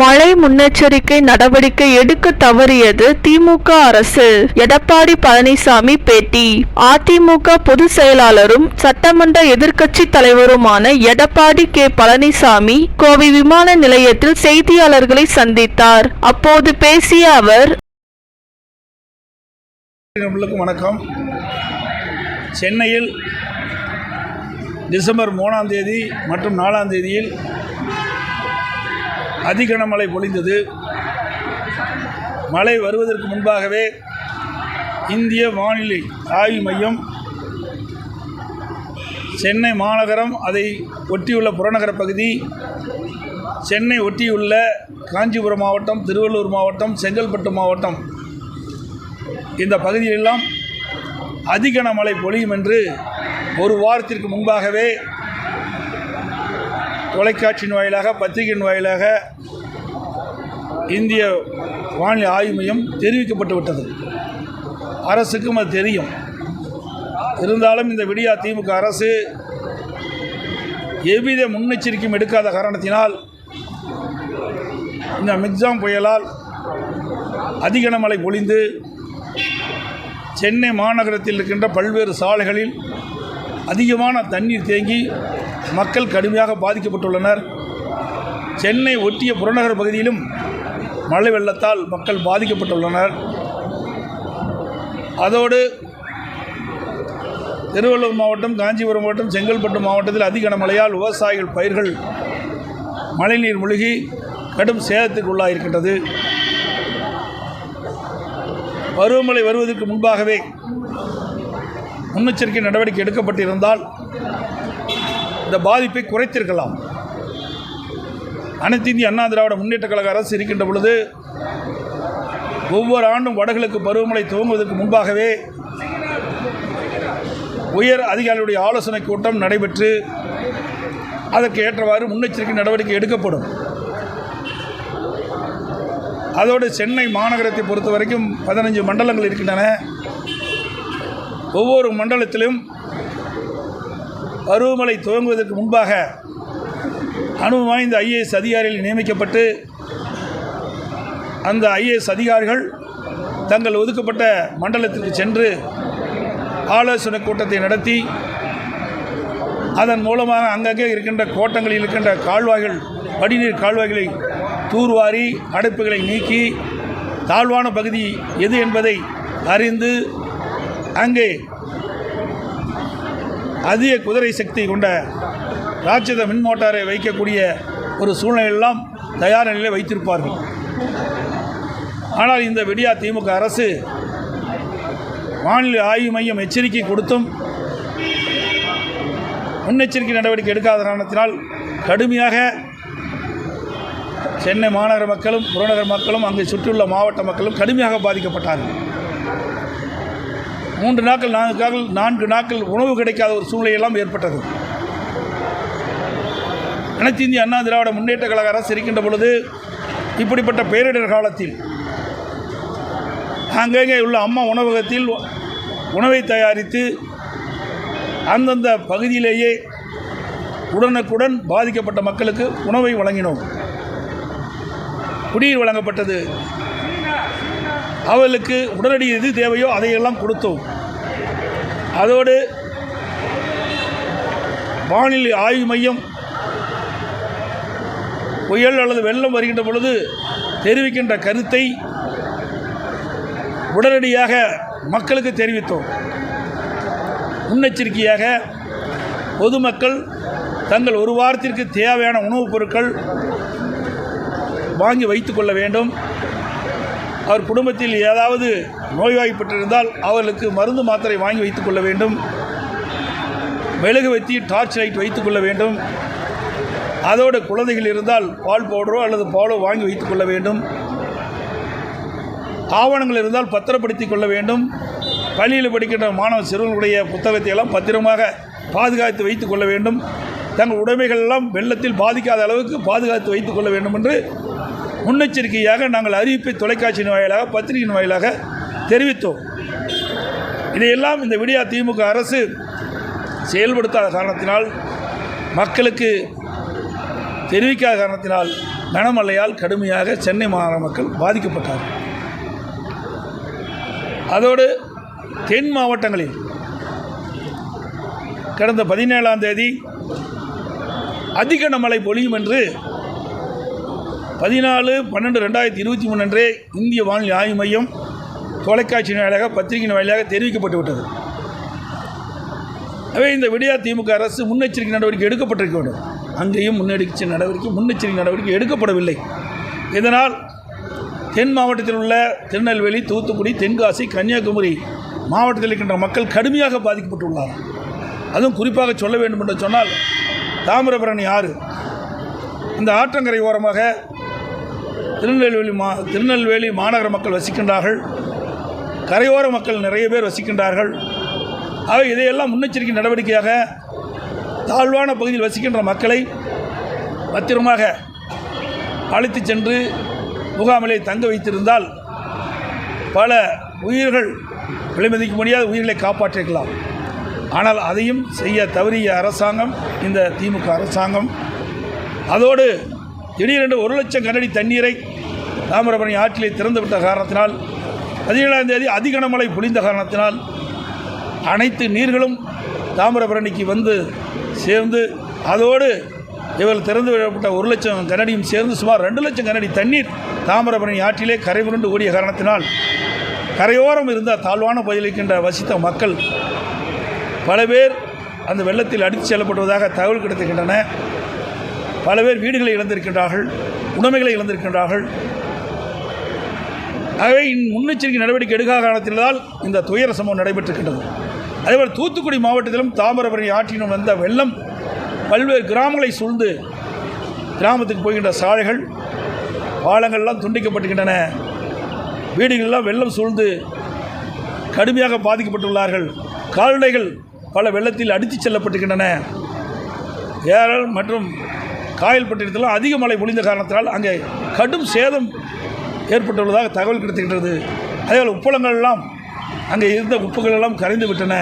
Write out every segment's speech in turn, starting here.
மழை முன்னெச்சரிக்கை நடவடிக்கை எடுக்க தவறியது திமுக அரசு. எடப்பாடி பழனிசாமி பேட்டி. அதிமுக பொதுச் செயலாளரும் சட்டமன்ற எதிர்க்கட்சி தலைவருமான எடப்பாடி கே. பழனிசாமி கோவை விமான நிலையத்தில் செய்தியாளர்களை சந்தித்தார். அப்போது பேசிய அவர், வணக்கம். சென்னையில் டிசம்பர் 3ஆம் தேதி மற்றும் 4ஆம் தேதியில் அதிகனமழை பொழிந்தது. மழை வருவதற்கு முன்பாகவே இந்திய வானிலை ஆய்வு மையம் சென்னை மாநகரம், அதை ஒட்டியுள்ள புறநகர பகுதி, சென்னை ஒட்டியுள்ள காஞ்சிபுரம் மாவட்டம், திருவள்ளூர் மாவட்டம், செங்கல்பட்டு மாவட்டம், இந்த பகுதியிலெல்லாம் அதிகனமழை பொழியும் என்று ஒரு வாரத்திற்கு முன்பாகவே தொலைக்காட்சியின் வாயிலாக, பத்திரிகையின் வாயிலாக இந்திய வானிலை ஆய்வு மையம் தெரிவிக்கப்பட்டு விட்டது. அரசுக்கும் அது தெரியும். இருந்தாலும் இந்த விடியா திமுக அரசு எவ்வித முன்னெச்சரிக்கையும் எடுக்காத காரணத்தினால் இந்த மிக்ஜாம் புயலால் அதிகனமழை பொழிந்து சென்னை மாநகரத்தில் இருக்கின்ற பல்வேறு சாலைகளில் அதிகமான தண்ணீர் தேங்கி மக்கள் கடுமையாக பாதிக்கப்பட்டுள்ளனர். சென்னை ஒட்டிய புறநகர் பகுதியிலும் மழை வெள்ளத்தால் மக்கள் பாதிக்கப்பட்டுள்ளனர். அதோடு திருவள்ளூர் மாவட்டம், காஞ்சிபுரம் மாவட்டம், செங்கல்பட்டு மாவட்டத்தில் அதிக கனமழையால் விவசாயிகள் பயிர்கள் மழைநீர் மூழ்கி கடும் சேதத்திற்கு உள்ளாயிருக்கின்றது. பருவமழை வருவதற்கு முன்பாகவே முன்னெச்சரிக்கை நடவடிக்கை எடுக்கப்பட்டிருந்தால் இந்த பாதிப்பை குறைத்திருக்கலாம். அனைத்து இந்திய அண்ணா திராவிட முன்னேற்ற கழக அரசு இருக்கின்ற பொழுது ஒவ்வொரு ஆண்டும் வடகிழக்கு பருவமழை துவங்குவதற்கு முன்பாகவே உயர் அதிகாரிகளுடைய ஆலோசனை கூட்டம் நடைபெற்று அதற்கு ஏற்றவாறு முன்னெச்சரிக்கை நடவடிக்கை எடுக்கப்படும். அதோடு சென்னை மாநகரத்தை பொறுத்த வரைக்கும் 15 மண்டலங்கள் இருக்கின்றன. ஒவ்வொரு மண்டலத்திலும் பருவமழை துவங்குவதற்கு முன்பாக அனுபவம் வாய்ந்த ஐஏஎஸ் அதிகாரிகள் நியமிக்கப்பட்டு அந்த ஐஏஎஸ் அதிகாரிகள் தங்கள் ஒதுக்கப்பட்ட மண்டலத்திற்கு சென்று ஆலோசனை கூட்டத்தை நடத்தி அதன் மூலமாக அங்கங்கே இருக்கின்ற கோட்டங்களில் இருக்கின்ற கால்வாய்கள், வடிநீர் கால்வாய்களை தூர்வாரி அடைப்புகளை நீக்கி தாழ்வான பகுதி எது என்பதை அறிந்து அங்கே அதிக குதிரை சக்தி கொண்ட ராட்சத மின் மோட்டாரை வைக்கக்கூடிய ஒரு சூழ்நிலையெல்லாம் தயார் நிலையில் வைத்திருப்பார்கள். ஆனால் இந்த விடியா திமுக அரசு வானிலை ஆய்வு மையம் எச்சரிக்கை கொடுத்தும் முன்னெச்சரிக்கை நடவடிக்கை எடுக்காத காரணத்தினால் கடுமையாக சென்னை மாநகர மக்களும் புறநகர் மக்களும் அங்கே சுற்றியுள்ள மாவட்ட மக்களும் கடுமையாக பாதிக்கப்பட்டார்கள். 3 நாட்கள் 4 நாட்கள் உணவு கிடைக்காத ஒரு சூழ்நிலையெல்லாம் ஏற்பட்டது. அனைத்து இந்திய அண்ணா திராவிட முன்னேற்ற கழக அரசு இருக்கின்ற பொழுது இப்படிப்பட்ட பேரிடர் காலத்தில் அங்கங்கே உள்ள அம்மா உணவகத்தில் உணவை தயாரித்து அந்தந்த பகுதியிலேயே உடனுக்குடன் பாதிக்கப்பட்ட மக்களுக்கு உணவை வழங்கினோம். குடிநீர் வழங்கப்பட்டது. அவர்களுக்கு உடனடி எது தேவையோ அதையெல்லாம் கொடுத்தோம். அதோடு வானிலை ஆய்வு மையம் புயல் அல்லது வெள்ளம் வருகின்ற பொழுது தெரிவிக்கின்ற கருத்தை உடனடியாக மக்களுக்கு தெரிவித்தோம். முன்னெச்சரிக்கையாக பொதுமக்கள் தங்கள் ஒரு வாரத்திற்கு தேவையான உணவுப் பொருட்கள் வாங்கி வைத்து கொள்ள வேண்டும். அவர் குடும்பத்தில் ஏதாவது நோய்வாய்ப்பட்டிருந்தால் அவர்களுக்கு மருந்து மாத்திரை வாங்கி வைத்துக் கொள்ள வேண்டும். மெழுகுவர்த்தி, டார்ச் லைட் வைத்துக் கொள்ள வேண்டும். அதோடு குழந்தைகள் இருந்தால் பால் பவுடரோ அல்லது பாலோ வாங்கி வைத்துக் கொள்ள வேண்டும். ஆவணங்கள் இருந்தால் பத்திரப்படுத்திக் கொள்ள வேண்டும். பள்ளியில் படிக்கின்ற மாணவ சிறுவர்களுடைய புத்தகத்தை எல்லாம் பத்திரமாக பாதுகாத்து வைத்துக் கொள்ள வேண்டும். தங்கள் உடைமைகள் எல்லாம் வெள்ளத்தில் பாதிக்காத அளவுக்கு பாதுகாத்து வைத்துக் கொள்ள வேண்டும் என்று முன்னெச்சரிக்கையாக நாங்கள் அறிவிப்பை தொலைக்காட்சியின் வாயிலாக, பத்திரிகையின் வாயிலாக தெரிவித்தோம். இதையெல்லாம் இந்த விடியா திமுக அரசு செயல்படுத்தாத காரணத்தினால், மக்களுக்கு தெரிவிக்காத காரணத்தினால் கனமழையால் கடுமையாக சென்னை மாநகர மக்கள் பாதிக்கப்பட்டார்கள். அதோடு தென் மாவட்டங்களில் கடந்த 17ஆம் தேதி அதிக மழை பொழியும் என்று 14/12/2023 அன்றே இந்திய வானிலை ஆய்வு மையம் தொலைக்காட்சி வாயிலாக பத்திரிகையின் வாயிலாக தெரிவிக்கப்பட்டுவிட்டது. எனவே இந்த விடியா திமுக அரசு முன்னெச்சரிக்கை நடவடிக்கை எடுக்கப்பட்டிருக்க வேண்டும். அங்கேயும் முன்னெச்சரிக்கை நடவடிக்கை எடுக்கப்படவில்லை. இதனால் தென் மாவட்டத்தில் உள்ள திருநெல்வேலி, தூத்துக்குடி, தென்காசி, கன்னியாகுமரி மாவட்டத்தில் இருக்கின்ற மக்கள் கடுமையாக பாதிக்கப்பட்டுள்ளார். அதுவும் குறிப்பாக சொல்ல வேண்டும் என்று சொன்னால் தாமிரபரணி ஆறு இந்த ஆற்றங்கரை ஓரமாக திருநெல்வேலி மாநகர மக்கள் வசிக்கின்றார்கள். கரையோர மக்கள் நிறைய பேர் வசிக்கின்றார்கள். ஆக இதையெல்லாம் முன்னெச்சரிக்கை நடவடிக்கையாக தாழ்வான பகுதியில் வசிக்கின்ற மக்களை பத்திரமாக அழைத்து சென்று முகாமிலே தங்க வைத்திருந்தால் பல உயிர்கள் விலைமதிக்க முடியாத உயிர்களை காப்பாற்றிருக்கலாம். ஆனால் அதையும் செய்ய தவறிய அரசாங்கம் இந்த திமுக அரசாங்கம். அதோடு திடீரென்று 1 லட்சம் கனஅடி தண்ணீரை தாமிரபரணி ஆற்றிலே திறந்துவிட்ட காரணத்தினால் 17ஆம் தேதி அதிக கனமழை பொழிந்த காரணத்தினால் அனைத்து நீர்களும் தாமிரபரணிக்கு வந்து சேர்ந்து அதோடு இவர்கள் திறந்து விடப்பட்ட 1 லட்சம் கனஅடியும் சேர்ந்து சுமார் 2 லட்சம் கனஅடி தண்ணீர் தாமிரபரணி ஆற்றிலே கரை புரண்டு ஓடிய காரணத்தினால் கரையோரம் இருந்த தாழ்வான பகுதியில் இருக்கின்ற வசித்த மக்கள் பல பேர் அந்த வெள்ளத்தில் அடித்து செல்லப்படுவதாக தகவல் கிடைத்திருக்கின்றன. பல பேர் வீடுகளை இழந்திருக்கின்றார்கள், உடைமைகளை இழந்திருக்கின்றார்கள். ஆகவே முன்னெச்சரிக்கை நடவடிக்கை எடுக்காத காரணத்தில்தான் இந்த துயர சம்பவம் நடைபெற்றிருக்கின்றது. அதேபோல் தூத்துக்குடி மாவட்டத்திலும் தாமிரபரணி ஆற்றினும் வந்த வெள்ளம் பல்வேறு கிராமங்களை சூழ்ந்து கிராமத்துக்கு போகின்ற சாலைகள், பாலங்கள்லாம் துண்டிக்கப்பட்டுகின்றன. வீடுகளெல்லாம் வெள்ளம் சூழ்ந்து கடுமையாக பாதிக்கப்பட்டுள்ளார்கள். கால்நடைகள் பல வெள்ளத்தில் அடித்துச் செல்லப்பட்டுகின்றன. ஏரல் மற்றும் காயல்பட்டினத்தில் அதிக மழை பொழிந்த காரணத்தினால் அங்கே கடும் சேதம் ஏற்பட்டுள்ளதாக தகவல் கிடைத்திருக்கிறது. அதேபோல் உப்பளங்கள் எல்லாம் அங்கே இருந்த உப்புகள் எல்லாம் கரைந்து விட்டன.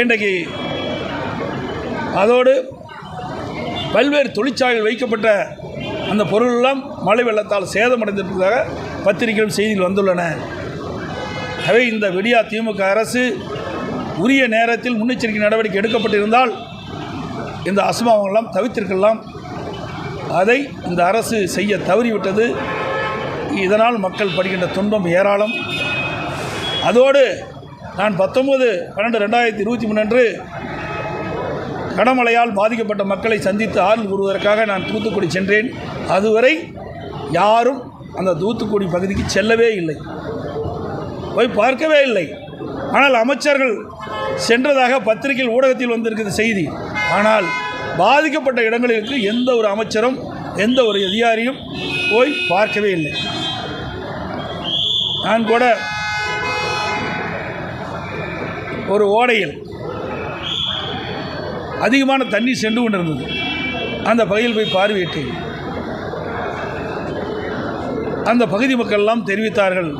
இன்றைக்கு அதோடு பல்வேறு தொழிற்சாலைகள் வைக்கப்பட்ட அந்த பொருளெல்லாம் மழை வெள்ளத்தால் சேதமடைந்திருப்பதாக பத்திரிகைகளும் செய்திகள் வந்துள்ளன. எனவே இந்த விடியா திமுக அரசு உரிய நேரத்தில் முன்னெச்சரிக்கை நடவடிக்கை எடுக்கப்பட்டிருந்தால் இந்த அசம்பாவங்களெல்லாம் தவிர்த்திருக்கலாம். அதை இந்த அரசு செய்ய தவறிவிட்டது. இதனால் மக்கள் படுகின்ற துன்பம் ஏராளம். அதோடு நான் 19/12/2023 அன்று கனமழையால் பாதிக்கப்பட்ட மக்களை சந்தித்து ஆறுதல் கூறுவதற்காக நான் தூத்துக்குடி சென்றேன். அதுவரை யாரும் அந்த தூத்துக்குடி பகுதிக்கு செல்லவே இல்லை, போய் பார்க்கவே இல்லை. ஆனால் அமைச்சர்கள் சென்றதாக பத்திரிகையில் ஊடகத்தில் வந்திருக்கிற செய்தி. ஆனால் பாதிக்கப்பட்ட இடங்களுக்கு எந்த ஒரு அமைச்சரும் எந்த ஒரு அதிகாரியும் போய் பார்க்கவே இல்லை. நான் கூட ஒரு ஓடையில் அதிகமான தண்ணீர் சென்று கொண்டிருந்தது. அந்த பகுதியில் போய் பார்வையிட்டேன். அந்த பகுதி மக்கள் எல்லாம் தெரிவித்தார்கள்,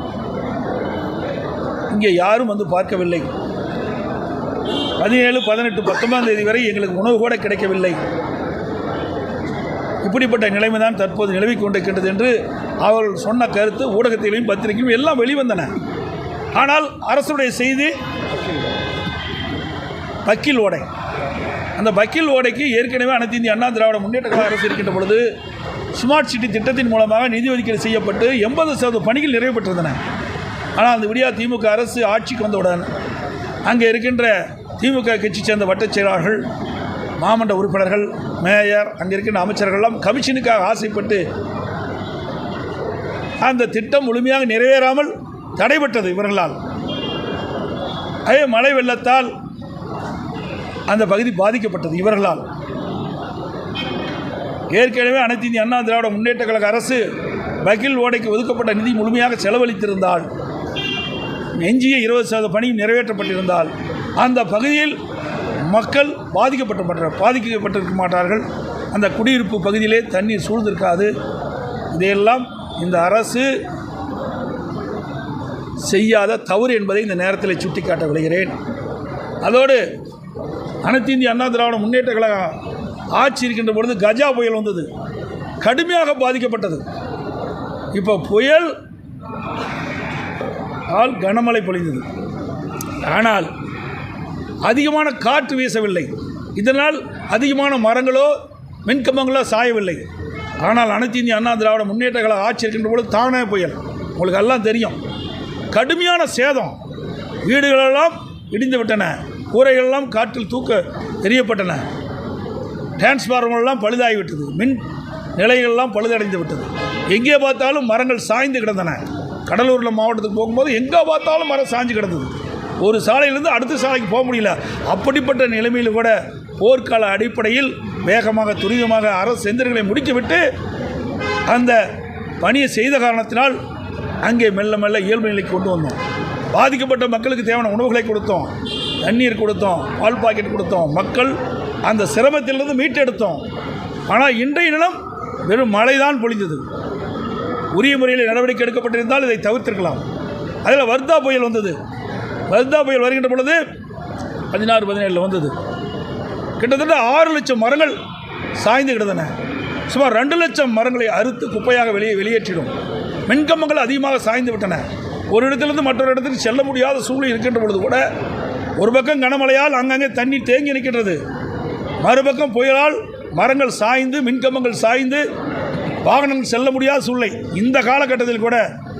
இங்கே யாரும் வந்து பார்க்கவில்லை. 17, 18, 19ஆம் தேதி வரை எங்களுக்கு உணவு கூட கிடைக்கவில்லை. இப்படிப்பட்ட நிலைமை தான் தற்போது நிலவிக் கொண்டிருக்கின்றது என்று அவர்கள் சொன்ன கருத்து ஊடகத்திலும் பத்திரிகையிலும் எல்லாம் வெளிவந்தன. ஆனால் அரசுடைய செய்தி பக்கில் ஓடை, அந்த பக்கில் ஓடைக்கு ஏற்கனவே அனைத்து இந்திய அண்ணா திராவிட முன்னேற்ற கழக அரசு இருக்கின்ற பொழுது ஸ்மார்ட் சிட்டி திட்டத்தின் மூலமாக நிதி ஒதுக்கீடு செய்யப்பட்டு 80% பணிகள் நிறைவு பெற்றிருந்தன. ஆனால் அந்த விடியா திமுக அரசு ஆட்சிக்கு வந்தவுடன் அங்கே இருக்கின்ற திமுக கட்சி சேர்ந்த வட்டச் செயலாளர்கள், மாமன்ற உறுப்பினர்கள், மேயர், அங்கே இருக்கின்ற அமைச்சர்கள்லாம் கமிஷனுக்காக ஆசைப்பட்டு அந்த திட்டம் முழுமையாக நிறைவேறாமல் தடைபட்டது இவர்களால். அதே மழை வெள்ளத்தால் அந்த பகுதி பாதிக்கப்பட்டது இவர்களால். ஏற்கனவே அனைத்து இந்திய அண்ணா திராவிட முன்னேற்ற கழக அரசு பக்கில் ஓடைக்கு ஒதுக்கப்பட்ட நிதி முழுமையாக செலவழித்திருந்தால், எஞ்சிய 20% பணியும் நிறைவேற்றப்பட்டிருந்தால் அந்த பகுதியில் மக்கள் பாதிக்கப்பட்டிருக்க மாட்டார்கள். அந்த குடியிருப்பு பகுதியிலே தண்ணீர் சூழ்ந்திருக்காது. இதையெல்லாம் இந்த அரசு செய்யாத தவறு என்பதை இந்த நேரத்தில் சுட்டிக்காட்ட விளைகிறேன். அதோடு அனைத்து இந்திய அண்ணா திராவிட முன்னேற்ற கழக ஆட்சி இருக்கின்ற பொழுது கஜா புயல் வந்தது. கடுமையாக பாதிக்கப்பட்டது. இப்போ புயல் கனமழை பொழிந்தது, ஆனால் அதிகமான காற்று வீசவில்லை. இதனால் அதிகமான மரங்களோ மின்கம்பங்களோ சாயவில்லை. ஆனால் அனைத்து இந்திய அண்ணா திராவிட முன்னேற்ற கழக ஆட்சி இருக்கின்ற பொழுது தானே புயல், உங்களுக்கு எல்லாம் தெரியும், கடுமையான சேதம், வீடுகளெல்லாம் இடிந்து விட்டன, கூரைகளெல்லாம் காற்றில் தூக்க எரியப்பட்டன, டிரான்ஸ்ஃபார்மர்கள்லாம் பழுதாகிவிட்டது, மின் நிலைகள்லாம் பழுதடைந்து விட்டது. எங்கே பார்த்தாலும் மரங்கள் சாய்ந்து கிடந்தன. கடலூரில் மாவட்டத்துக்கு போகும்போது எங்கே பார்த்தாலும் மரம் சாய்ந்து கிடந்தது. ஒரு சாலையிலேருந்து அடுத்த சாலைக்கு போக முடியல. அப்படிப்பட்ட நிலைமையில் கூட போர்க்கால அடிப்படையில் வேகமாக துரிதமாக அரசு எந்திரங்களை முடித்துவிட்டு அந்த பணியை செய்த காரணத்தினால் அங்கே மெல்ல மெல்ல இயல்பு நிலைக்கு கொண்டு வந்தோம். பாதிக்கப்பட்ட மக்களுக்கு தேவையான உணவுகளை கொடுத்தோம், தண்ணீர் கொடுத்தோம், பால் பாக்கெட் கொடுத்தோம், மக்கள் அந்த சிரமத்திலிருந்து மீட்டெடுத்தோம். ஆனால் இன்றைய நிலம் வெறும் மழைதான் பொழிந்தது. உரிய முறையில் நடவடிக்கை எடுக்கப்பட்டிருந்தால் இதை தவிர்த்திருக்கலாம். அதில் வர்தா புயல் வந்தது. வர்தா புயல் வருகின்ற பொழுது 16-17 வந்தது. கிட்டத்தட்ட 6 லட்சம் மரங்கள் சாய்ந்து கிடந்தன. சுமார் 2 லட்சம் மரங்களை அறுத்து குப்பையாக வெளியேற்றிடும். மின்கம்பங்கள் அதிகமாக சாய்ந்து விட்டன. ஒரு இடத்திலிருந்து மற்றொரு இடத்துக்கு செல்ல முடியாத சூழ்நிலை இருக்கின்ற பொழுது கூட ஒரு பக்கம் கனமழையால் அங்கங்கே தண்ணீர் தேங்கி நிற்கின்றது, மறுபக்கம் புயலால் மரங்கள் சாய்ந்து மின்கம்பங்கள் சாய்ந்து வாகனங்கள் செல்ல முடியாத சூழ்நிலை. இந்த காலகட்டத்தில் கூட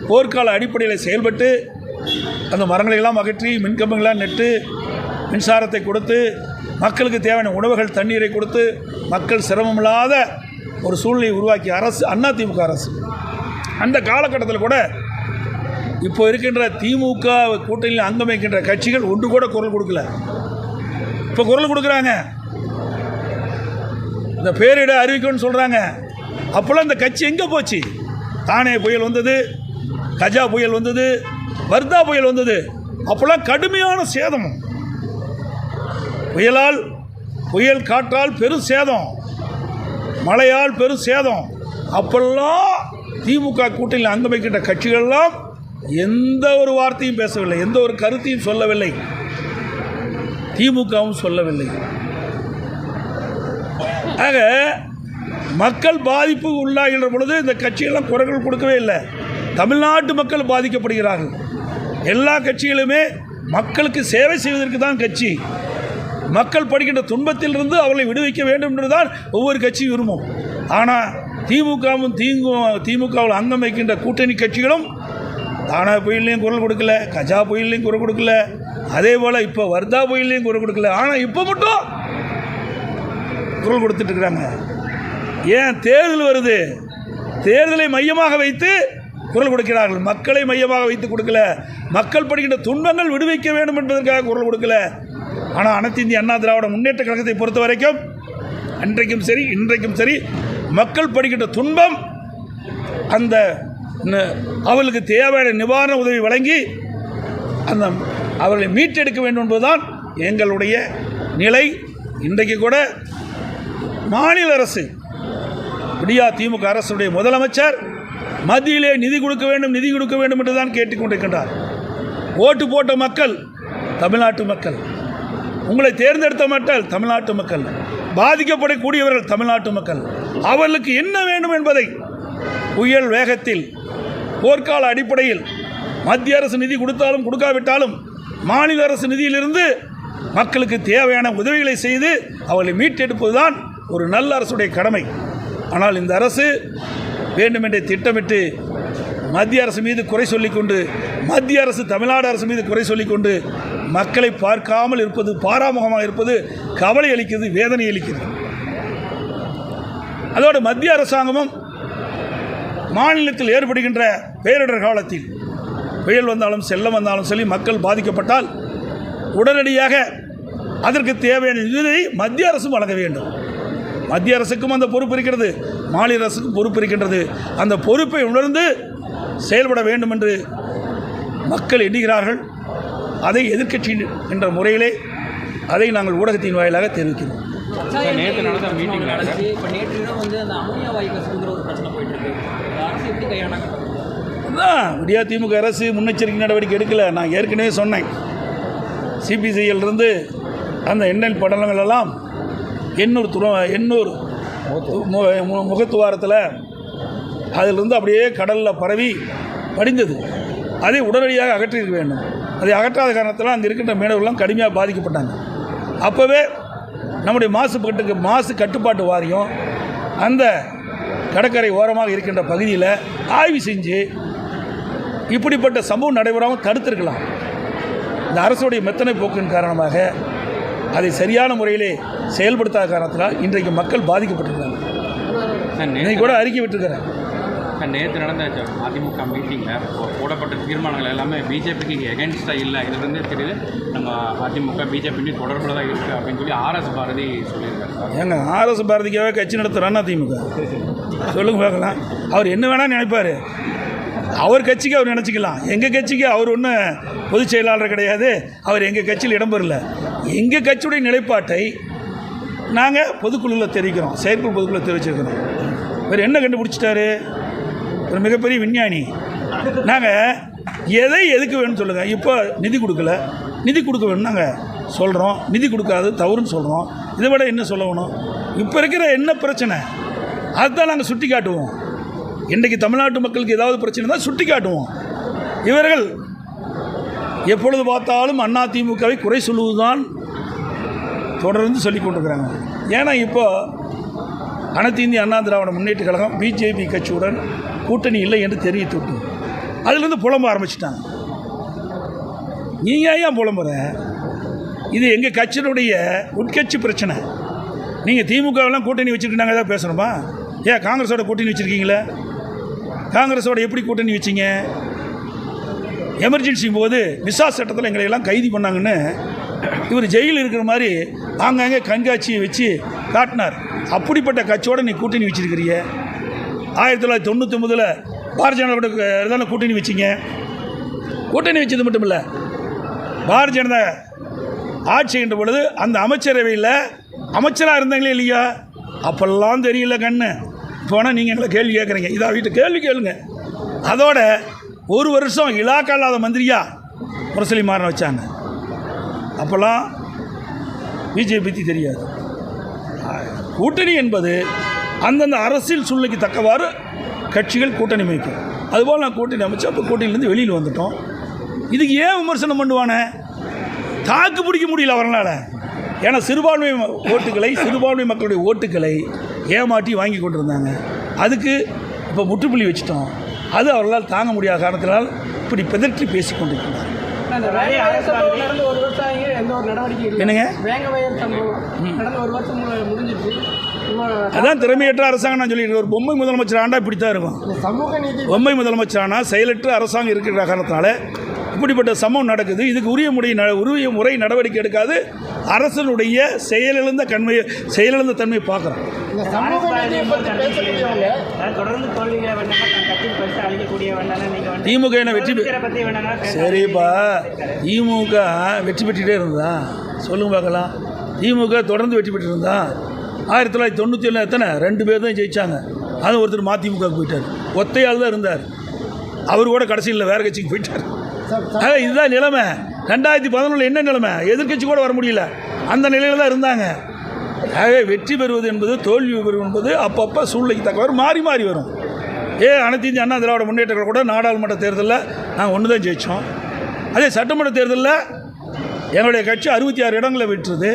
போர்க்கால அடிப்படையில் செயல்பட்டு அந்த மரங்களெல்லாம் அகற்றி மின்கம்பங்களாம் நெட்டு மின்சாரத்தை கொடுத்து மக்களுக்கு தேவையான உணவுகள் தண்ணீரை கொடுத்து மக்கள் சிரமமில்லாத ஒரு சூழ்நிலையை உருவாக்கிய அரசு அதிமுக அரசு. அந்த காலகட்டத்தில் கூட இப்போ இருக்கின்ற திமுக கூட்டணியில் அங்கம் வைக்கின்ற கட்சிகள் ஒன்று கூட குரல் கொடுக்கல. இப்போ குரல் கொடுக்குறாங்க, இந்த பேரிட அறிவிக்கணும்னு சொல்கிறாங்க. அப்போல்லாம் இந்த கட்சி எங்கே போச்சு? தானே புயல் வந்தது, கஜா புயல் வந்தது, வர்தா புயல் வந்தது. அப்போல்லாம் கடுமையான சேதம், புயல் காற்றால் பெரும் சேதம், மழையால் பெரும் சேதம். அப்பெல்லாம் திமுக கூட்டணியில் அங்கம் வைக்கின்ற கட்சிகளெல்லாம் எந்த ஒரு வார்த்தையும் பேசவில்லை, எந்த ஒரு கருத்தையும் சொல்லவில்லை, திமுகவும் சொல்லவில்லை. ஆக மக்கள் பாதிப்பு உள்ளாகின்ற பொழுது இந்த கட்சியெல்லாம் குரல் கொடுக்கவே இல்லை. தமிழ்நாட்டு மக்கள் பாதிக்கப்படுகிறார்கள். எல்லா கட்சிகளுமே மக்களுக்கு சேவை செய்வதற்கு தான் கட்சி. மக்கள் படுகின்ற துன்பத்திலிருந்து அவர்களை விடுவிக்க வேண்டும் என்றுதான் ஒவ்வொரு கட்சியும் விரும்பும். ஆனால் திமுகவில் அங்கம் வைக்கின்ற கூட்டணி கட்சிகளும் தானா புயல்லையும் குரல் கொடுக்கல, கஜா புயல்லையும் குரல் கொடுக்கல, அதே போல் இப்போ வர்தா புயல்லையும் குரல் கொடுக்கல. ஆனால் இப்போ மட்டும் குரல் கொடுத்துட்டு இருக்கிறாங்க. ஏன்? தேர்தல் வருது, தேர்தலை மையமாக வைத்து குரல் கொடுக்கிறார்கள். மக்களை மையமாக வைத்து கொடுக்கல. மக்கள் படுகின்ற துன்பங்கள் விடுவிக்க வேண்டும் என்பதற்காக குரல் கொடுக்கல. ஆனால் அனைத்து இந்திய அண்ணா திராவிட முன்னேற்ற கழகத்தை பொறுத்த வரைக்கும் அன்றைக்கும் சரி இன்றைக்கும் சரி மக்கள் படுகின்ற துன்பம் அந்த அவர்களுக்கு தேவையான நிவாரண உதவி வழங்கி அந்த அவர்களை மீட்டெடுக்க வேண்டும் என்பதுதான் எங்களுடைய நிலை. இன்றைக்கு கூட மாநில அரசு விடியா திமுக அரசுடைய முதலமைச்சர் மத்தியிலே நிதி கொடுக்க வேண்டும் என்று தான் கேட்டுக்கொண்டிருக்கின்றார். ஓட்டு போட்ட மக்கள் தமிழ்நாட்டு மக்கள், உங்களை தேர்ந்தெடுத்த மக்கள் தமிழ்நாட்டு மக்கள், பாதிக்கப்படக்கூடியவர்கள் தமிழ்நாட்டு மக்கள். அவர்களுக்கு என்ன வேண்டும் என்பதை புயல் வேகத்தில் போர்க்கால அடிப்படையில் மத்திய அரசு நிதி கொடுத்தாலும் கொடுக்காவிட்டாலும் மாநில அரசு நிதியிலிருந்து மக்களுக்கு தேவையான உதவிகளை செய்து அவர்களை மீட்டெடுப்பதுதான் ஒரு நல்ல அரசுடைய கடமை. ஆனால் இந்த அரசு வேண்டுமென்றே திட்டமிட்டு மத்திய அரசு மீது குறை சொல்லிக்கொண்டு, மத்திய அரசு தமிழ்நாடு அரசு மீது குறை சொல்லிக்கொண்டு மக்களை பார்க்காமல் இருப்பது, பாராமுகமாக இருப்பது கவலை அளிக்கிறது, வேதனை அளிக்கிறது. அதோடு மத்திய அரசாங்கமும் மாநிலத்தில் ஏற்படுகின்ற பேரிடர் காலத்தில் புயல் வந்தாலும் செல்லம் வந்தாலும் சரி மக்கள் பாதிக்கப்பட்டால் உடனடியாக அதற்கு தேவையான நிதியை மத்திய அரசும் வழங்க வேண்டும். மத்திய அரசுக்கும் அந்த பொறுப்பு இருக்கிறது, மாநில அரசுக்கும் பொறுப்பு இருக்கின்றது. அந்த பொறுப்பை உணர்ந்து செயல்பட வேண்டும் என்று மக்கள் எண்ணுகிறார்கள். அதை எதிர்க்கட்சி என்ற முறையிலே அதை நாங்கள் ஊடகத்தின் வாயிலாக தெரிவிக்கிறோம். நேற்று நடந்த மீட்டிங்கில் அந்த அமோனியா வாயு கசிவுங்கிற ஒரு பிரச்சனை போயிட்டு இருக்கு. அரசு எப்படி கையாண்டாங்க? அதான் விடியா திமுக அரசு முன்னெச்சரிக்கை நடவடிக்கை எடுக்கலை. நான் ஏற்கனவே சொன்னேன், சிபிசிஐலிருந்து அந்த எண்ணெய் படலங்கள் எல்லாம் எண்ணூர் முகத்துவாரத்தில் அதிலிருந்து அப்படியே கடலில் பரவி படிந்தது. அதை உடனடியாக அகற்றியிருக்க வேண்டும். அதை அகற்றாத காரணத்தில் அங்கே இருக்கின்ற மீனவர்கள்லாம் கடுமையாக பாதிக்கப்பட்டாங்க. அப்போவே நம்முடைய மாசு கட்டுப்பாட்டு வாரியம் அந்த கடற்கரை ஓரமாக இருக்கின்ற பகுதியில் ஆய்வு செஞ்சு இப்படிப்பட்ட சம்பவம் நடைபெறாமல் தடுத்திருக்கலாம். இந்த அரசுடைய மெத்தனை போக்கின் காரணமாக அதை சரியான முறையிலே செயல்படுத்தாத காரணத்தினால் இன்றைக்கு மக்கள் பாதிக்கப்பட்டிருக்காங்க. இன்னைக்கு கூட அறிக்கை விட்டுருக்கிறேன். நேற்று நடந்த அதிமுக மீட்டிங்கில் போடப்பட்ட தீர்மானங்கள் எல்லாமே பிஜேபிக்கு எகென்ஸ்டாக இல்லை. இதுலேருந்து தெரியுது நம்ம அதிமுக பிஜேபி தொடர்பில் தான் இருக்குது அப்படின்னு சொல்லி ஆர்எஸ் பாரதி சொல்லியிருக்காரு சார். ஏங்க ஆர்எஸ் பாரதிக்காக கட்சி நடத்துகிறான்னா அதிமுக சொல்லுங்க பார்க்கலாம். அவர் என்ன வேணால் நினைப்பார். அவர் கட்சிக்கு அவர் நினச்சிக்கலாம். எங்கள் கட்சிக்கு அவர் ஒன்றும் பொதுச் செயலாளர் கிடையாது. அவர் எங்கள் கட்சியில் இடம்பெறல. எங்கள் கட்சியுடைய நிலைப்பாட்டை நாங்கள் பொதுக்குழுவில் தெரிவிக்கிறோம். செயற்குழு பொதுக்குழுவில் தெரிவிச்சிருக்கிறோம். இவர் என்ன கண்டுபிடிச்சிட்டாரு? ஒரு மிகப்பெரிய விஞ்ஞானி. நாங்கள் எதுக்கு வேணும்னு சொல்லுங்கள். இப்போ நிதி கொடுக்க வேணும்னு நாங்கள் சொல்கிறோம். நிதி கொடுக்காது தவறுன்னு சொல்கிறோம். இதை விட என்ன சொல்லணும்? இப்போ இருக்கிற என்ன பிரச்சனை அதுதான் நாங்கள் சுட்டி காட்டுவோம். இன்றைக்கு தமிழ்நாட்டு மக்களுக்கு ஏதாவது பிரச்சனை தான் சுட்டி காட்டுவோம். இவர்கள் எப்பொழுது பார்த்தாலும் அதிமுகவை குறை சொல்லுவதுதான் தொடர்ந்து சொல்லி கொண்டிருக்கிறாங்க. ஏன்னா இப்போ அனைத்து இந்திய அண்ணா திராவிட முன்னேற்ற கழகம் பிஜேபி கட்சியுடன் கூட்டணி இல்லை என்று தெரிவித்துவிட்டு அதிலிருந்து புலம்ப ஆரம்பிச்சிட்டாங்க. நீங்கள் ஏன் புலம்புற? இது எங்கள் கட்சியினுடைய உட்கட்சி பிரச்சனை. நீங்கள் திமுகவெல்லாம் கூட்டணி வச்சுட்டு நாங்கள் ஏதாவது பேசணுமா? ஏன் காங்கிரஸோட கூட்டணி வச்சுருக்கீங்களே? காங்கிரஸோட எப்படி கூட்டணி வச்சிங்க? எமர்ஜென்சி போது விசா சட்டத்தில் எங்களை எல்லாம் கைது பண்ணாங்கன்னு இவர் ஜெயிலில் இருக்கிற மாதிரி ஆங்காங்கே கண்காட்சியை வச்சு காட்டினார். அப்படிப்பட்ட கட்சியோடு நீ கூட்டணி வச்சுருக்கிறிய. 1999 பாரதிய ஜனதா தானே கூட்டணி வச்சிங்க. கூட்டணி வச்சது மட்டும் இல்லை, பாரதிய ஜனதா ஆட்சி செய்கின்ற பொழுது அந்த அமைச்சரவையில் அமைச்சராக இருந்தாங்களே இல்லையா? அப்பெல்லாம் தெரியல கண்ணு. போனால் நீங்கள் எங்களை கேள்வி கேட்குறீங்க. இதாக வீட்டு கேள்வி கேளுங்க. அதோட ஒரு வருஷம் இலாக்கா இல்லாத மந்திரியா முரசொலி மாறன வச்சாங்க. அப்போல்லாம் பிஜேபி தெரியாது. கூட்டணி என்பது அந்தந்த அரசியல் சூழ்நிலைக்கு தக்கவாறு கட்சிகள் கூட்டணி அமைக்கும். அதுபோல் நான் கூட்டணி அமைச்சு அப்போ கூட்டணியிலேருந்து வெளியில் வந்துட்டோம். இதுக்கு ஏன் விமர்சனம் பண்ணுவானே? தாக்கு பிடிக்க முடியல அவர்களால். ஏன்னா சிறுபான்மை மக்களுடைய ஓட்டுக்களை ஏமாற்றி வாங்கி கொண்டிருந்தாங்க. அதுக்கு இப்போ முற்றுப்புள்ளி வச்சுட்டோம். அது அவர்களால் தாங்க முடியாத காரணத்தினால் இப்படி பெதற்றி பேசி கொண்டிருக்கிறார். என்னங்க அதான் திறமையற்ற அரசாங்கம் நான் சொல்லியிருக்கேன். ஒரு பொம்மை முதலமைச்சர் ஆண்டா இப்படித்தான் இருக்கும். பொம்மை முதலமைச்சர் ஆனால் செயலற்ற அரசாங்கம் இருக்கிற காரணத்தினால இப்படிப்பட்ட சம்பவம் நடக்குது. இதுக்கு உரிய முறை நடவடிக்கை எடுக்காது அரசனுடைய செயலிழந்த தன்மையை பார்க்குறோம். திமுக என்ன வெற்றி சரிப்பா, திமுக வெற்றி பெற்றுட்டே இருந்தா சொல்லுங்க பார்க்கலாம். திமுக தொடர்ந்து வெற்றி பெற்று இருந்தா 1997 எத்தனை 2 பேர் தான் ஜெயிச்சாங்க. அது ஒருத்தர் மதிமுக போயிட்டார். ஒத்தையால் தான் இருந்தார். அவர் கூட கடைசியில் வேறு கட்சிக்கு போயிட்டார். இதுதான் நிலைமை. 2011 என்ன நிலைமை? எதிர்கட்சி கூட வர முடியல. அந்த நிலையில் தான் இருந்தாங்க. ஆகவே வெற்றி பெறுவது என்பது தோல்வி பெறுவது என்பது அப்பப்போ சூழ்நிலைக்கு தக்கவாறு மாறி மாறி வரும். அனைத்து இந்திய அண்ணா திராவிட முன்னேற்ற கழகம் கூட நாடாளுமன்ற தேர்தலில் நாங்கள் 1 தான் ஜெயித்தோம். அதே சட்டமன்ற தேர்தலில் எங்களுடைய கட்சி 66 இடங்களை வெற்றுது.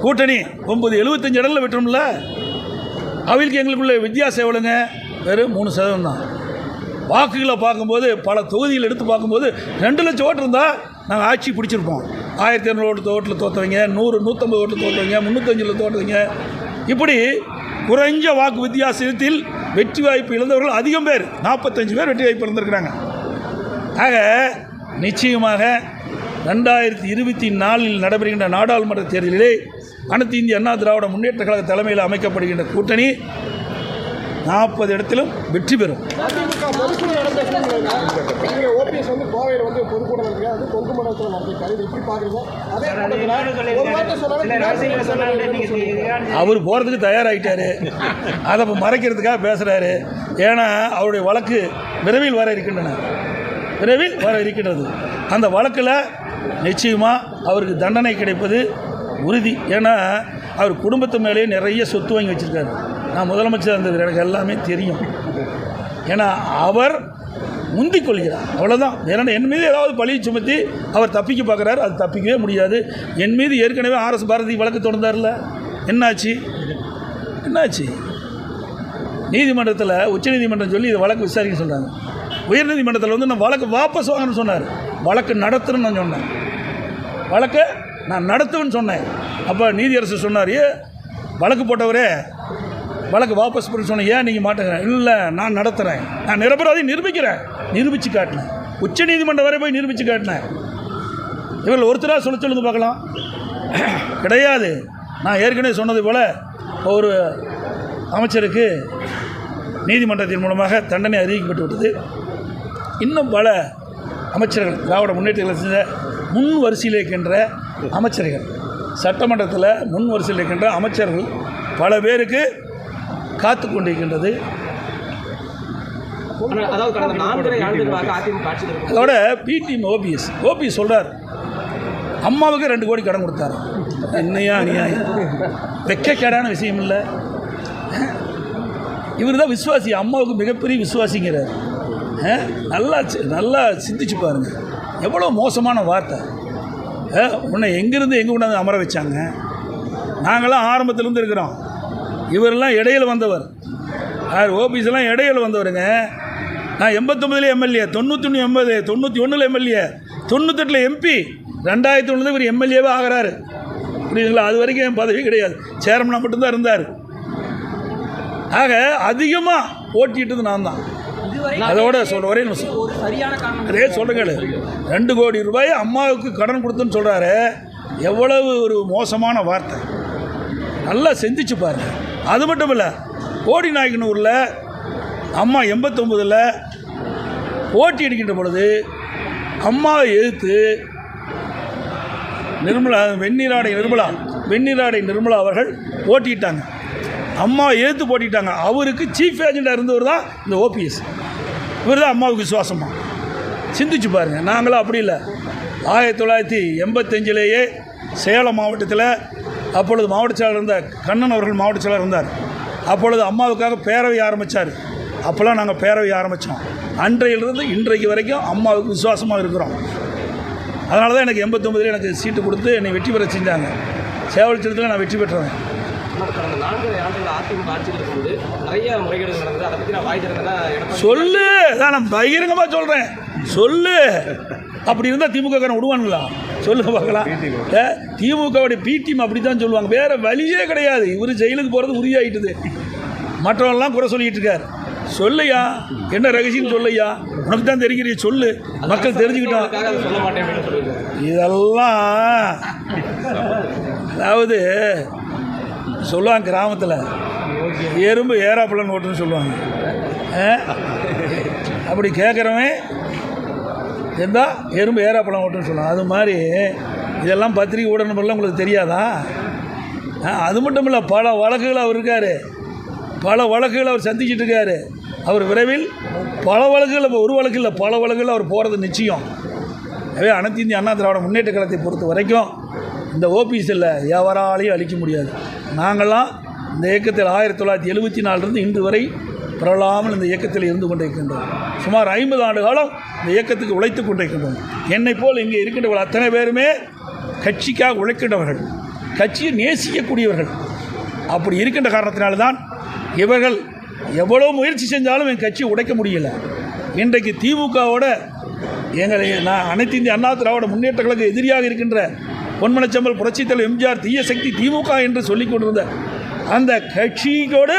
கூட்டணி 75 இடங்களில் வெற்றோம்ல. அவளுக்கு எங்களுக்குள்ள வித்தியாசம் எவ்வளோங்க? வெறும் 3% தான். வாக்குகளை பார்க்கும்போது பல தொகுதிகள் எடுத்து பார்க்கும்போது 2 லட்சம் ஓட்டு இருந்தால் நாங்கள் ஆட்சி பிடிச்சிருப்போம். 1200 ஓட்டில் தோற்றவங்க, 100-150 ஓட்டில் தோற்றவங்க, 305 தோற்றவங்க. இப்படி குறைஞ்ச வாக்கு வித்தியாசத்தில் வெற்றி வாய்ப்பு இழந்தவர்கள் அதிகம் பேர். 45 பேர் வெற்றி வாய்ப்பு இழந்திருக்கிறாங்க. ஆக நிச்சயமாக 2024 நடைபெறுகின்ற நாடாளுமன்ற தேர்தலிலே அனைத்து இந்திய அண்ணா திராவிட முன்னேற்ற கழக தலைமையில் அமைக்கப்படுகின்ற கூட்டணி 40 இடத்திலும் வெற்றி பெறும். அவர் போகிறதுக்கு தயாராகிட்டாரு. அதை மறைக்கிறதுக்காக பேசுகிறாரு. ஏன்னா அவருடைய வழக்கு விரைவில் வர இருக்கின்றது. அந்த வழக்கில் நிச்சயமாக அவருக்கு தண்டனை கிடைப்பது உறுதி. ஏன்னா அவர் குடும்பத்து மேலேயே நிறைய சொத்து வாங்கி வச்சுருக்காரு. நான் முதலமைச்சர் இருந்தது எனக்கு எல்லாமே தெரியும். ஏன்னா அவர் முந்திக் கொள்கிறார், அவ்வளோதான். ஏன்னா என் மீது ஏதாவது பழியை சுமத்தி அவர் தப்பிக்க பார்க்குறாரு, அது தப்பிக்கவே முடியாது. என் மீது ஏற்கனவே ஆர்எஸ் பாரதி வழக்கு தொடர்ந்தார்ல, என்னாச்சு? நீதிமன்றத்தில் உச்சநீதிமன்றம் சொல்லி இதை வழக்கு விசாரிக்க சொல்கிறாங்க. உயர்நீதிமன்றத்தில் வந்து நான் வழக்கு வாபஸ் வாங்கணும்னு சொன்னார். வழக்கு நடத்துன்னு நான் சொன்னேன், வழக்கை நான் நடத்துவேன்னு சொன்னேன். அப்போ நீதியரசர் சொன்னார், வழக்கு போட்டவரே வழக்கு வாபஸ் பண்ண சொன்னேன், ஏன் நீங்கள் மாட்டேங்கிறேன்? இல்லை, நான் நடத்துகிறேன், நான் நிரபராதி நிரூபிக்கிறேன், நிரூபித்து காட்டினேன். உச்ச நீதிமன்றம் வரை போய் நிரூபித்து காட்டினேன். இவர்கள் ஒருத்தராக சொல்லுங்க பார்க்கலாம். கிடையாது. நான் ஏற்கனவே சொன்னது போல் ஒரு அமைச்சருக்கு நீதிமன்றத்தின் மூலமாக தண்டனை அறிவிக்கப்பட்டு விட்டது. இன்னும் பல அமைச்சர்கள், திராவிட முன்னேற்ற கழகத்தில் முன் வரிசையில் இருக்கின்ற அமைச்சர்கள், சட்டமன்றத்தில் முன் வரிசையில் இருக்கின்ற அமைச்சர்கள் பல பேருக்கு காத்து கொண்டிருக்கின்றது. அதோட பிடிஎம் ஓபிஎஸ் சொல்கிறார், அம்மாவுக்கு 2 கோடி கடன் கொடுத்தாரு. என்னையா அநியாயம், வெக்கக்கேடான விஷயம் இல்லை. இவர் தான் விசுவாசி, அம்மாவுக்கு மிகப்பெரிய விசுவாசிங்கிறார். நல்லா சிந்திச்சு பாருங்கள், எவ்வளோ மோசமான வார்த்தை. உன்னை எங்கேருந்து எங்கே கொண்டாந்து அமர வச்சாங்க? நாங்களாம் ஆரம்பத்திலேருந்து இருக்கிறோம், இவரெல்லாம் இடையில் வந்தவர். ஓபிஎஸ்லாம் இடையில் வந்தவருங்க. நான் 89 எம்எல்ஏ, 91 எம்எல்ஏ, 91 எம்எல்ஏ, 98 எம்பி, 2001 இவர் எம்எல்ஏவே ஆகிறாரு. புரியுதுங்களா? அது வரைக்கும் என் பதவி கிடையாது, சேர்மனாக மட்டும்தான் இருந்தார். ஆக அதிகமாக போட்டிட்டது நான் தான். அதோட சொல்கிற ஒரே நிமிஷம், அதே சொல்கிறேன், 2 கோடி ரூபாய் அம்மாவுக்கு கடன் கொடுத்துன்னு சொல்கிறாரு. எவ்வளவு ஒரு மோசமான வார்த்தை, நல்லா சிந்திச்சு பாருங்கள். அது மட்டும் இல்லை, கோடிநாயக்கனூரில் அம்மா 89 போட்டி அடிக்கின்ற பொழுது அம்மாவை எதிர்த்து வெந்நீராடை நிர்மலா அவர்கள் போட்டிட்டாங்க. அம்மாவை எதிர்த்து போட்டிட்டாங்க. அவருக்கு சீஃப் ஏஜெண்டாக இருந்தவர் தான் இந்த ஓபிஎஸ். இவர் தான் அம்மாவுக்கு விசுவாசமாக. சிந்திச்சு பாருங்கள். நாங்களும் அப்படி இல்லை. 1985 சேலம் மாவட்டத்தில் அப்பொழுது மாவட்ட செயலர் இருந்த கண்ணன் அவர்கள் மாவட்ட செயலர் இருந்தார். அப்பொழுது அம்மாவுக்காக பேரவை ஆரம்பித்தார். அப்போல்லாம் நாங்கள் பேரவை ஆரம்பித்தோம். அன்றையிலிருந்து இன்றைக்கு வரைக்கும் அம்மாவுக்கு விசுவாசமாக இருக்கிறோம். அதனால தான் எனக்கு 89 எனக்கு சீட்டு கொடுத்து என்னை வெற்றி பெற செஞ்சாங்க. சேவல்சிரத்தில் நான் வெற்றி பெற்றேன். கடந்த 4 ஆண்டுகள் அதிமுக ஆட்சியில் இருக்கும்போது நிறைய முறைகேடுகள் நடந்தது. அதை பற்றி நான் வாய் திறந்தா சொல்லு, தான் நான் பகிரங்கமாக சொல்கிறேன், சொல்லு. அப்படி இருந்தால் திமுக விடுவானுங்களா? சொல்லுங்க பார்க்கலாம். திமுகவுடைய பிடிஎம் அப்படி தான் சொல்லுவாங்க, வேறு வழியே கிடையாது. இவர் ஜெயிலுக்கு போகிறது உறுதியாகிட்டுது. மற்றவங்களாம் குறை சொல்லிகிட்டு இருக்கார். சொல்லையா, என்ன ரகசியம் சொல்லையா, உனக்கு தான் தெரிகிறிய, சொல்லு, மக்கள் தெரிஞ்சுக்கிட்டோம். இதெல்லாம் அதாவது சொல்லுவாங்க கிராமத்தில், எறும்பு ஏறாப்பழம் ஓட்டுன்னு சொல்லுவாங்க. அப்படி கேட்குறவன் இருந்தால் எறும்பு ஏறாப்பழம் ஓட்டுன்னு சொல்லுவாங்க. அது மாதிரி இதெல்லாம் பத்திரிகை ஊடகங்கள்லாம் உங்களுக்கு தெரியாதா? அது மட்டும் இல்லை, பல வழக்குகள் அவர் இருக்கார், பல வழக்குகள் அவர் சந்திச்சுட்டு இருக்கார். அவர் விரைவில் பல வழக்குகள், இப்போ ஒரு வழக்கு இல்லை, பல வழக்குகள் அவர் போகிறது நிச்சயம். எனவே அனைத்து இந்திய அண்ணா திராவிட முன்னேற்ற கழகத்தை பொறுத்த வரைக்கும் இந்த ஓபிஎஸ்ஸில் எவராலையும் அழிக்க முடியாது. நாங்கள்லாம் இந்த இயக்கத்தில் 1974 இன்று வரை பரவலாமல் இந்த இயக்கத்தில் இருந்து கொண்டிருக்கின்றோம். சுமார் 50 ஆண்டு காலம் இந்த இயக்கத்துக்கு உழைத்து கொண்டிருக்கின்றோம். என்னை போல் இங்கே இருக்கின்றவர்கள் அத்தனை பேருமே கட்சிக்காக உழைக்கின்றவர்கள், கட்சியை நேசிக்கக்கூடியவர்கள். அப்படி இருக்கின்ற காரணத்தினால்தான் இவர்கள் எவ்வளோ முயற்சி செஞ்சாலும் என் கட்சியை உடைக்க முடியல. இன்றைக்கு திமுகவோட எங்களை அனைத்து இந்திய அண்ணா திராவிட முன்னேற்ற கழக எதிரியாக இருக்கின்ற பொன்மனச்செம்மல் புரட்சித்தலைவர் எம்ஜிஆர் தீய சக்தி திமுக என்று சொல்லிக் கொண்டிருந்த அந்த கட்சியோடு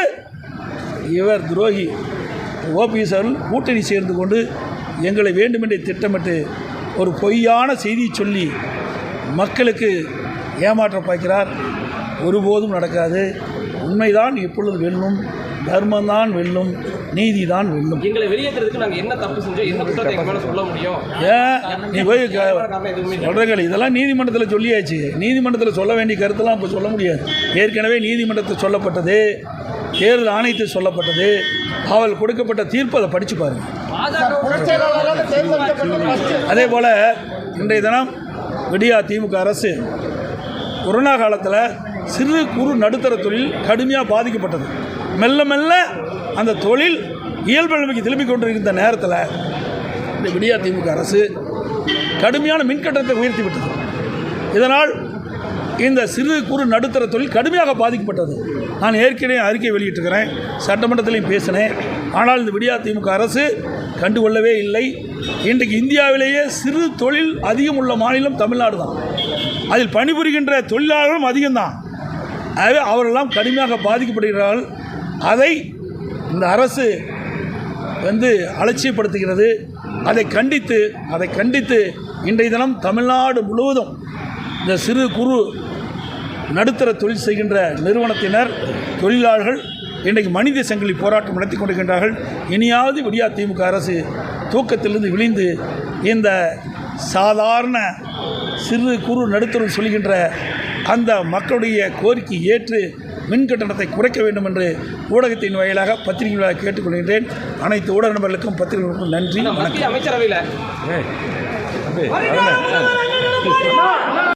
இவர் துரோகி ஓபிஎஸ் அவர்கள் கூட்டணி சேர்ந்து கொண்டு எங்களை வேண்டுமென்றே திட்டமிட்டு ஒரு பொய்யான செய்தியை சொல்லி மக்களுக்கு ஏமாற்ற பார்க்கிறார். ஒருபோதும் நடக்காது. உண்மைதான் இப்பொழுது வெல்லும், தர்மம்தான் வெல்லும், நீதி தான் வெல்லும். எங்களை வெளியேற்றுறதுக்கு நாங்கள் என்ன தப்பு செஞ்சோம், என்ன குற்றத்தை எங்க மேலே சொல்ல முடியும்? நீ போய் சொல்கிறீங்க, இதெல்லாம் நீதிமன்றத்தில் சொல்லியாச்சு. நீதிமன்றத்தில் சொல்ல வேண்டிய கருத்தெல்லாம் இப்போ சொல்ல முடியாது. ஏற்கனவே நீதிமன்றத்தில் சொல்லப்பட்டது, தேர்தல் ஆணையத்தில் சொல்லப்பட்டது, அவள் கொடுக்கப்பட்ட தீர்ப்பு அதை படித்து பாருங்கள். அதே போல் இன்றைய தினம் விடியா திமுக அரசு கொரோனா காலத்தில் சிறு குறு நடுத்தர தொழில் கடுமையாக பாதிக்கப்பட்டது. மெல்ல மெல்ல அந்த தொழில் இயல்பு நிலைமைக்கு திரும்பிக் கொண்டிருக்கின்ற நேரத்தில் இந்த விடியா திமுக அரசு கடுமையான மின்கட்டணத்தை உயர்த்திவிட்டது. இதனால் இந்த சிறு குறு நடுத்தர தொழில் கடுமையாக பாதிக்கப்பட்டது. நான் ஏற்கனவே அறிக்கை வெளியிட்டிருக்கிறேன், சட்டமன்றத்திலையும் பேசினேன். ஆனால் இந்த விடியா திமுக அரசு கண்டுகொள்ளவே இல்லை. இன்றைக்கு இந்தியாவிலேயே சிறு தொழில் அதிகம் உள்ள மாநிலம் தமிழ்நாடு தான். அதில் பணிபுரிகின்ற தொழிலாளர்களும் அதிகம்தான். ஆகவே அவரெல்லாம் கடுமையாக பாதிக்கப்படுகிறார்கள். அதை இந்த அரசு அலட்சியப்படுத்துகிறது. அதை கண்டித்து இன்றைய தினம் தமிழ்நாடு முழுவதும் இந்த சிறு குறு நடுத்தர தொழில் செய்கின்ற நிறுவனத்தினர், தொழிலாளர்கள் இன்றைக்கு மனித சங்கிலி போராட்டம் நடத்தி கொண்டிருக்கின்றார்கள். இனியாவது விடியா திமுக அரசு தூக்கத்திலிருந்து விழிந்து இந்த சாதாரண சிறு குறு நடுத்தரம் சொல்கின்ற அந்த மக்களுடைய கோரிக்கை ஏற்று மின் கட்டணத்தை குறைக்க வேண்டும் என்று ஊடகத்தின் வாயிலாக பத்திரிகை வாயிலாக கேட்டுக்கொள்கின்றேன். அனைத்து ஊடக நண்பர்களுக்கும் பத்திரிகைகளுக்கும் நன்றி. மத்திய அமைச்சரவையில்